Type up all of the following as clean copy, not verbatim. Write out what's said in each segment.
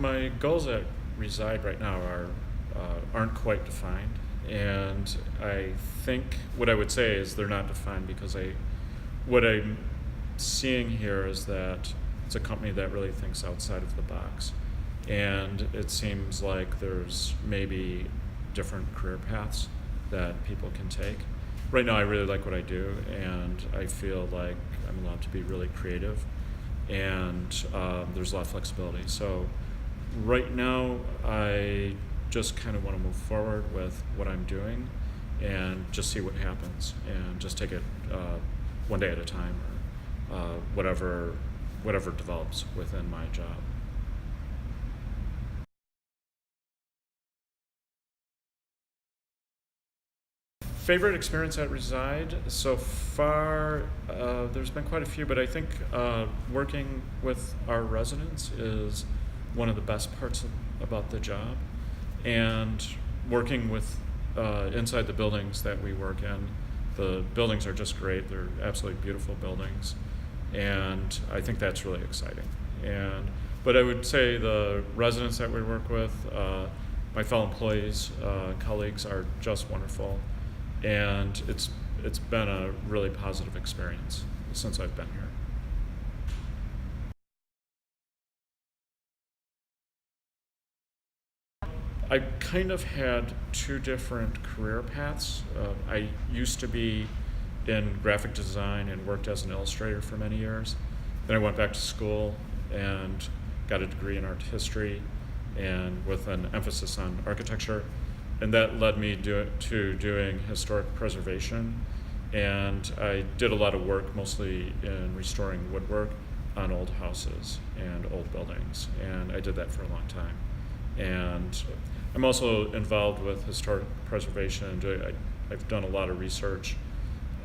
my goals that reside right now aren't quite defined, and I think what I would say is they're not defined because what I'm seeing here is that it's a company that really thinks outside of the box, and it seems like there's maybe different career paths that people can take. Right now, I really like what I do, and I feel like I'm allowed to be really creative, and there's a lot of flexibility. So right now, I just kind of want to move forward with what I'm doing and just see what happens and just take it one day at a time, or whatever develops within my job. Favorite experience at Reside so far, there's been quite a few, but I think working with our residents is one of the best parts about the job, and working with inside the buildings that we work in. The buildings are just great. They're absolutely beautiful buildings, and I think that's really exciting. But I would say the residents that we work with, my fellow employees, colleagues are just wonderful, and it's been a really positive experience since I've been here. I kind of had two different career paths. I used to be in graphic design and worked as an illustrator for many years. Then I went back to school and got a degree in art history and with an emphasis on architecture. And that led me to doing historic preservation. And I did a lot of work, mostly in restoring woodwork on old houses and old buildings. And I did that for a long time. And I'm also involved with historic preservation. I've done a lot of research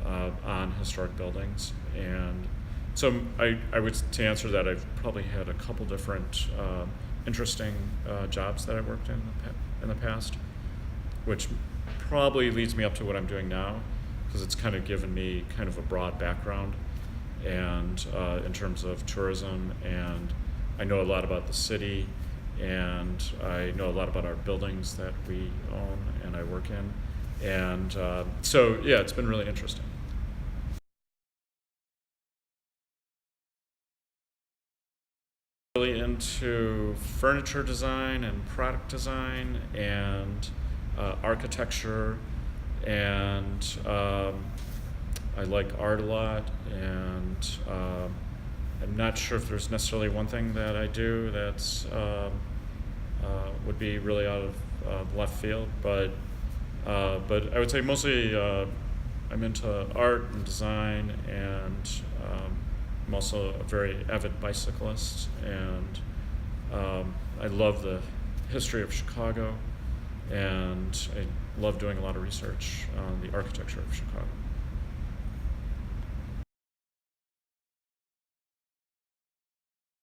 on historic buildings, and so to answer that, I've probably had a couple different interesting jobs that I worked in the past, which probably leads me up to what I'm doing now, because it's kind of given me kind of a broad background, and in terms of tourism, and I know a lot about the city, and I know a lot about our buildings that we own and I work in, and so yeah, it's been really interesting. Really into furniture design and product design and architecture, and I like art a lot, and I'm not sure if there's necessarily one thing that I do that's would be really out of left field, but I would say mostly I'm into art and design, and I'm also a very avid bicyclist, and I love the history of Chicago, and I love doing a lot of research on the architecture of Chicago.